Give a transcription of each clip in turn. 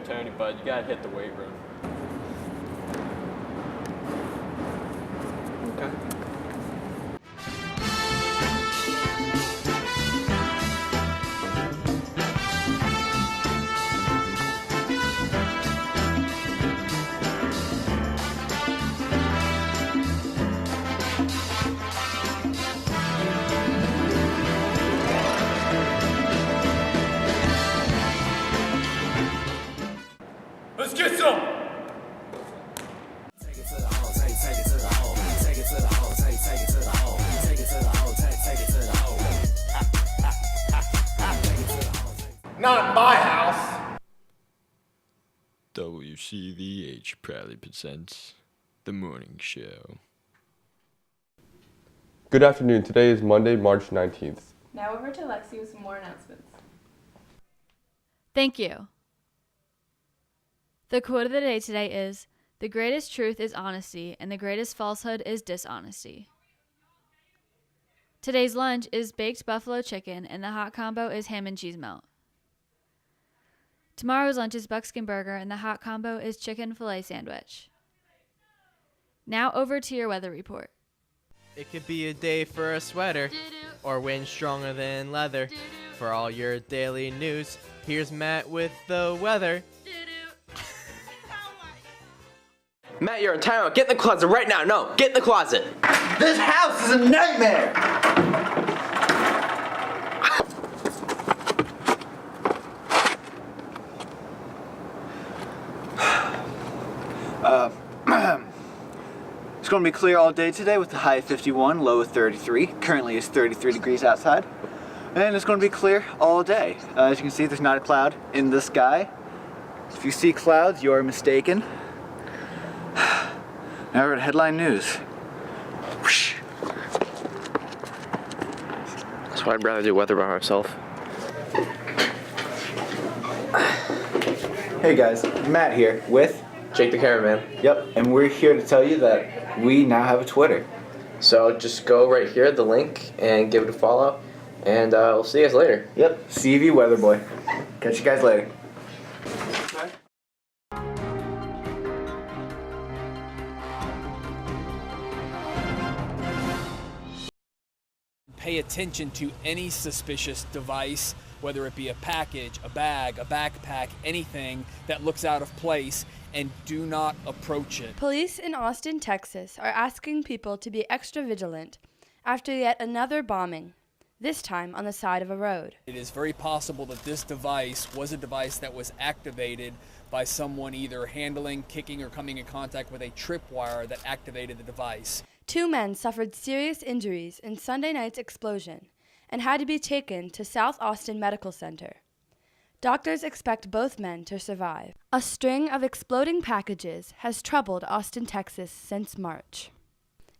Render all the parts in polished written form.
Tony, but you gotta hit the weight room. Okay. Let's get some! Not at my house. WCVH proudly presents The Morning Show. Good afternoon. Today is Monday, March 19th. Now over to Lexi with some more announcements. Thank you. The quote of the day today is, "The greatest truth is honesty, and the greatest falsehood is dishonesty." Today's lunch is baked buffalo chicken, and the hot combo is ham and cheese melt. Tomorrow's lunch is buckskin burger, and the hot combo is chicken filet sandwich. Now over to your weather report. It could be a day for a sweater, or wind stronger than leather. For all your daily news, here's Matt with the weather. Matt, you're in timeout. Get in the closet right now. No, get in the closet. This house is a nightmare. It's going to be clear all day today with the high of 51, low of 33. Currently it's 33 degrees outside. And it's going to be clear all day. As you can see, there's not a cloud in the sky. If you see clouds, you're mistaken. Now we're at headline news. Whoosh. That's why I'd rather do weather by myself. Hey guys, Matt here with Jake the Caravan. Yep, and we're here to tell you that we now have a Twitter. So just go right here, the link, and give it a follow. And we'll see you guys later. Yep, CV Weatherboy. Catch you guys later. Pay attention to any suspicious device, whether it be a package, a bag, a backpack, anything that looks out of place, and do not approach it. Police in Austin, Texas are asking people to be extra vigilant after yet another bombing, this time on the side of a road. It is very possible that this device was a device that was activated by someone either handling, kicking, or coming in contact with a tripwire that activated the device. 2 men suffered serious injuries in Sunday night's explosion and had to be taken to South Austin Medical Center. Doctors expect both men to survive. A string of exploding packages has troubled Austin, Texas since March,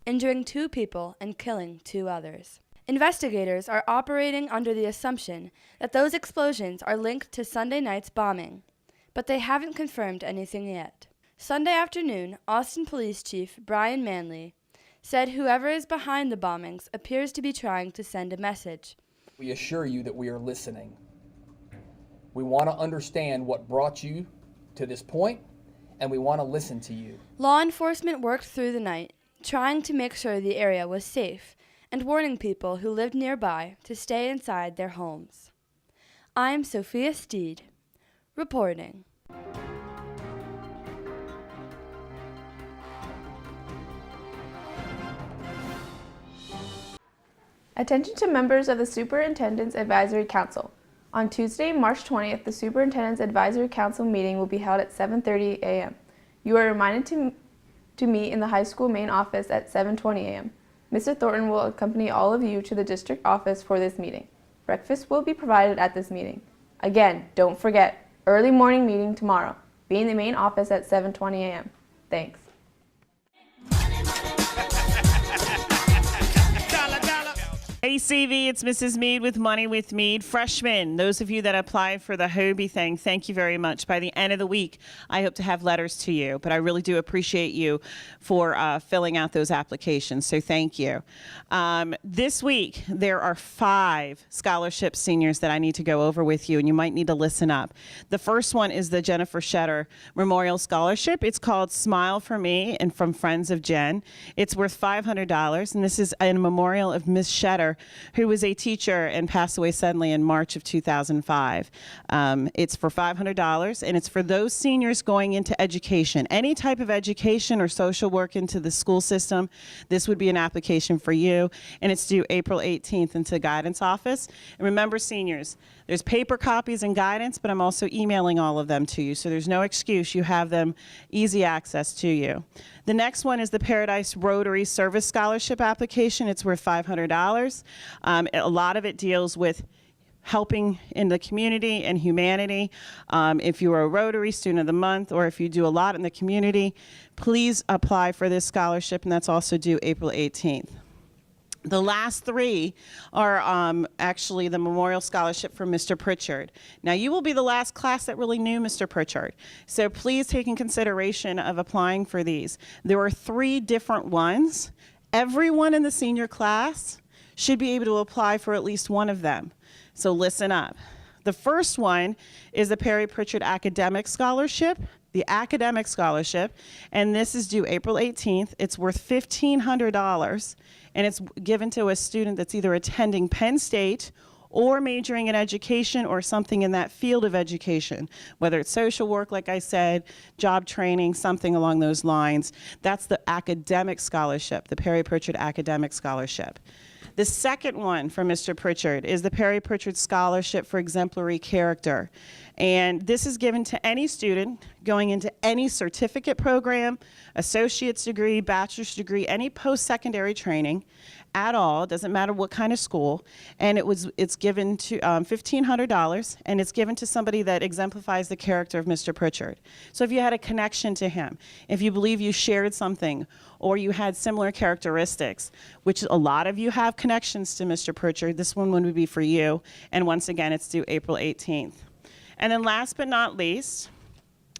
injuring 2 people and killing 2 others. Investigators are operating under the assumption that those explosions are linked to Sunday night's bombing, but they haven't confirmed anything yet. Sunday afternoon, Austin Police Chief Brian Manley said whoever is behind the bombings appears to be trying to send a message. We assure you that we are listening. We want to understand what brought you to this point, and we want to listen to you. Law enforcement worked through the night, trying to make sure the area was safe and warning people who lived nearby to stay inside their homes. I'm Sophia Steed, reporting. Attention to members of the Superintendent's Advisory Council. On Tuesday, March 20th, the Superintendent's Advisory Council meeting will be held at 7:30 a.m. You are reminded to meet in the high school main office at 7:20 a.m. Mr. Thornton will accompany all of you to the district office for this meeting. Breakfast will be provided at this meeting. Again, don't forget, early morning meeting tomorrow. Be in the main office at 7:20 a.m. Thanks. Hey, CV, it's Mrs. Mead with Money with Mead. Freshmen, those of you that applied for the Hobie thing, thank you very much. By the end of the week, I hope to have letters to you, but I really do appreciate you for filling out those applications, so thank you. This week, there are 5 scholarship seniors that I need to go over with you, and you might need to listen up. The first one is the Jennifer Shetter Memorial Scholarship. It's called Smile for Me and from Friends of Jen. It's worth $500, and this is in memorial of Miss Shetter, who was a teacher and passed away suddenly in March of 2005. It's for $500, and it's for those seniors going into education. Any type of education or social work into the school system, this would be an application for you, and it's due April 18th into the guidance office. And remember, seniors, there's paper copies and guidance, but I'm also emailing all of them to you, so there's no excuse. You have them easy access to you. The next one is the Paradise Rotary Service Scholarship application. It's worth $500. A lot of it deals with helping in the community and humanity. If you are a Rotary Student of the Month, or if you do a lot in the community, please apply for this scholarship, and that's also due April 18th. The last 3 are actually the Memorial Scholarship for Mr. Pritchard. Now, you will be the last class that really knew Mr. Pritchard, so please take in consideration of applying for these. There are 3 different ones. Everyone in the senior class should be able to apply for at least one of them, so listen up. The first one is the Perry Pritchard Academic Scholarship, the Academic Scholarship, and this is due April 18th. It's worth $1,500, and it's given to a student that's either attending Penn State or majoring in education or something in that field of education, whether it's social work, like I said, job training, something along those lines. That's the Academic Scholarship, the Perry Pritchard Academic Scholarship. The second one for Mr. Pritchard is the Perry Pritchard Scholarship for Exemplary Character. And this is given to any student going into any certificate program, associate's degree, bachelor's degree, any post-secondary training at all. It doesn't matter what kind of school. And it's given to $1,500, and it's given to somebody that exemplifies the character of Mr. Pritchard. So if you had a connection to him, if you believe you shared something, or you had similar characteristics, which a lot of you have connections to Mr. Pritchard, this one would be for you. And once again, it's due April 18th. And then last but not least,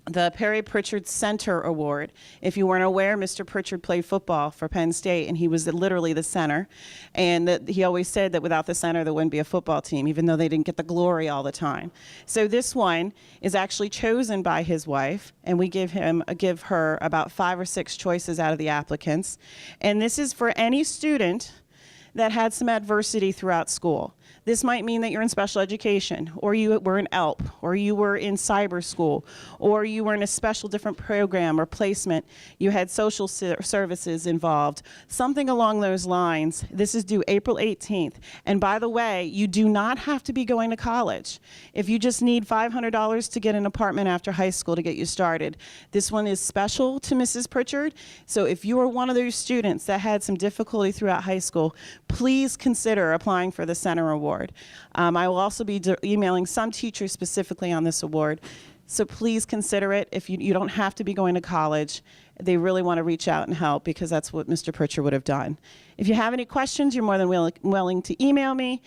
the Perry Pritchard Center Award. If you weren't aware, Mr. Pritchard played football for Penn State, and he was literally the center. And he always said that without the center, there wouldn't be a football team, even though they didn't get the glory all the time. So this one is actually chosen by his wife, and we give her about 5 or 6 choices out of the applicants. And this is for any student that had some adversity throughout school. This might mean that you're in special education, or you were in ELP, or you were in cyber school, or you were in a special different program or placement. You had social services involved, something along those lines. This is due April 18th. And by the way, you do not have to be going to college. If you just need $500 to get an apartment after high school to get you started, this one is special to Mrs. Pritchard. So if you are one of those students that had some difficulty throughout high school, please consider applying for the Center Award. I will also be emailing some teachers specifically on this award, so please consider it. If you don't have to be going to college, they really want to reach out and help, because that's what Mr. Pritchard would have done. If you have any questions, you're more than willing to email me.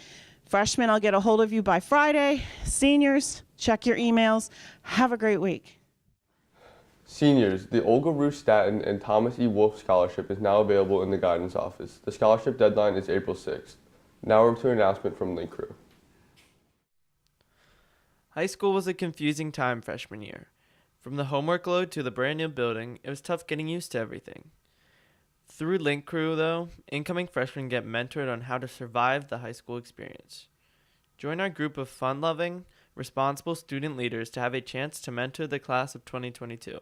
Freshmen, I'll get a hold of you by Friday. Seniors, check your emails. Have a great week. Seniors, the Olga Ruth Staten and Thomas E. Wolf Scholarship is now available in the guidance office. The scholarship deadline is April 6th. Now we're to an announcement from Link Crew. High school was a confusing time freshman year. From the homework load to the brand new building, it was tough getting used to everything. Through Link Crew, though, incoming freshmen get mentored on how to survive the high school experience. Join our group of fun-loving, responsible student leaders to have a chance to mentor the class of 2022.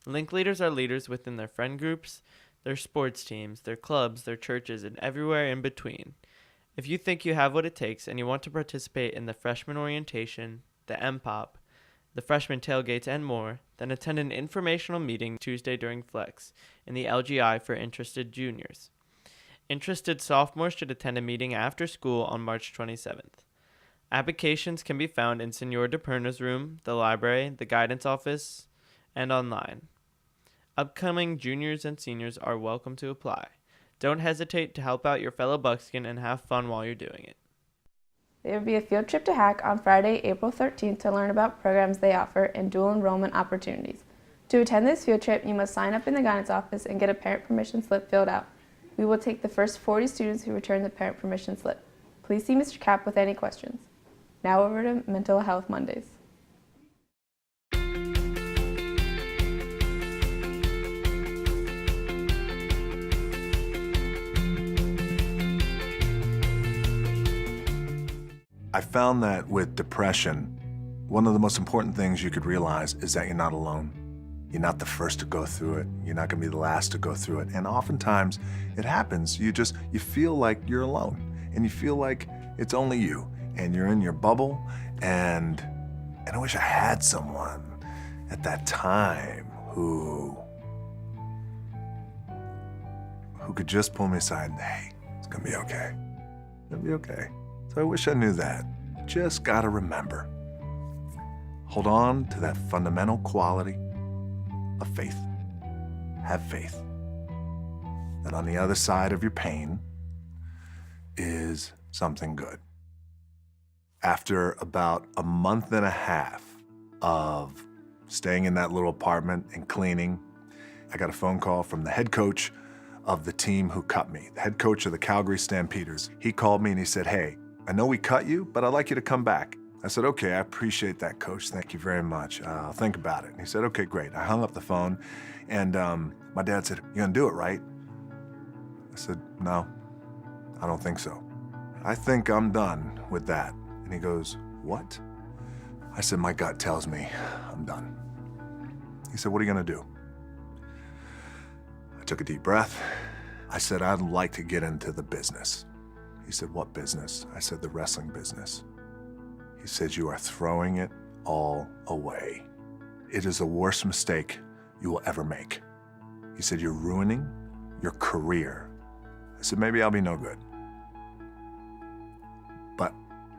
Link leaders are leaders within their friend groups, their sports teams, their clubs, their churches, and everywhere in between. If you think you have what it takes and you want to participate in the freshman orientation, the MPOP, the freshman tailgates, and more, then attend an informational meeting Tuesday during Flex in the LGI for interested juniors. Interested sophomores should attend a meeting after school on March 27th. Applications can be found in Senor DePerna's room, the library, the guidance office, and online. Upcoming juniors and seniors are welcome to apply. Don't hesitate to help out your fellow Buckskin and have fun while you're doing it. There will be a field trip to Hack on Friday, April 13th to learn about programs they offer and dual enrollment opportunities. To attend this field trip, you must sign up in the guidance office and get a parent permission slip filled out. We will take the first 40 students who return the parent permission slip. Please see Mr. Kapp with any questions. Now over to Mental Health Mondays. I found that with depression, one of the most important things you could realize is that you're not alone. You're not the first to go through it. You're not gonna be the last to go through it. And oftentimes it happens. You feel like you're alone and you feel like it's only you and you're in your bubble. And I wish I had someone at that time who could just pull me aside and, hey, it's gonna be okay. It'll be okay. So I wish I knew that. Just gotta remember. Hold on to that fundamental quality of faith. Have faith that on the other side of your pain is something good. After about a month and a half of staying in that little apartment and cleaning, I got a phone call from the head coach of the team who cut me, the head coach of the Calgary Stampeders. He called me and he said, hey, I know we cut you, but I'd like you to come back. I said, okay, I appreciate that, coach. Thank you very much. I'll think about it. And he said, okay, great. I hung up the phone and my dad said, you gonna do it, right? I said, no, I don't think so. I think I'm done with that. And he goes, what? I said, my gut tells me I'm done. He said, what are you gonna do? I took a deep breath. I said, I'd like to get into the business. He said, what business? I said, the wrestling business. He said, you are throwing it all away. It is the worst mistake you will ever make. He said, you're ruining your career. I said, maybe I'll be no good. But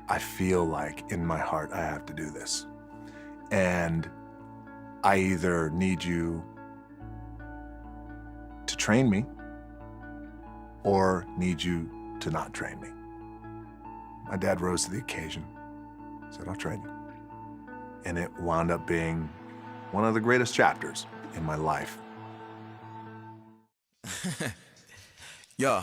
I feel like in my heart I have to do this. And I either need you to train me or need you to not train me. My dad rose to the occasion. Said, I'll train you. And it wound up being one of the greatest chapters in my life. Yeah.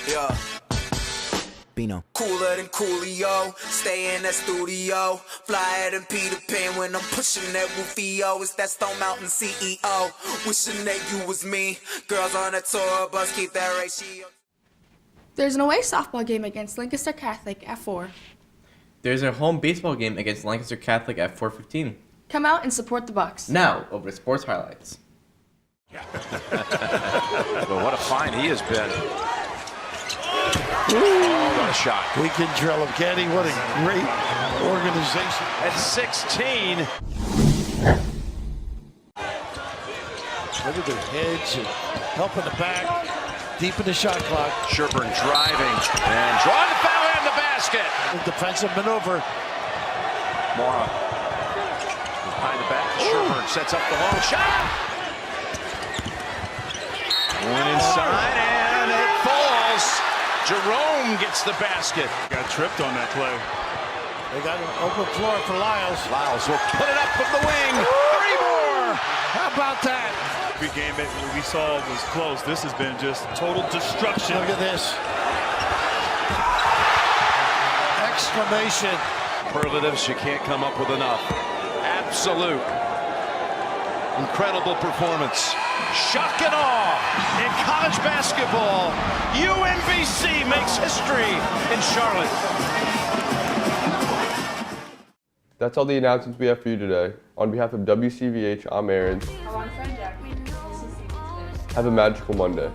Yeah. Bino. Cooler than Coolio, stay in that studio. Flyer than Peter Pan when I'm pushing that Rufio. It's that Stone Mountain CEO. Wishing that you was me. Girls on a tour bus, keep that ratio. There's an away softball game against Lancaster Catholic at 4. There's a home baseball game against Lancaster Catholic at 4:15. Come out and support the Bucks. Now, over to sports highlights. Well, what a find he has been. Oh, what a shot. We can drill him, Kenny. What a great organization. At 16. Look at their heads and help in the back. Deep in the shot clock. Sherburne driving and drawing the foul in the basket. The defensive maneuver. Mora behind the back. Sherburne sets up the long shot. Went inside and it falls. Jerome gets the basket. Got tripped on that play. They got an open floor for Lyles. Lyles will put it up from the wing. 3 more. How about that? Every game that we saw was close. This has been just total destruction. Look at this. Exclamation. Superlatives, you can't come up with enough. Absolute. Incredible performance. Shock and awe in college basketball. UMBC makes history in Charlotte. That's all the announcements we have for you today. On behalf of WCVH, I'm Aaron. Have a magical Monday.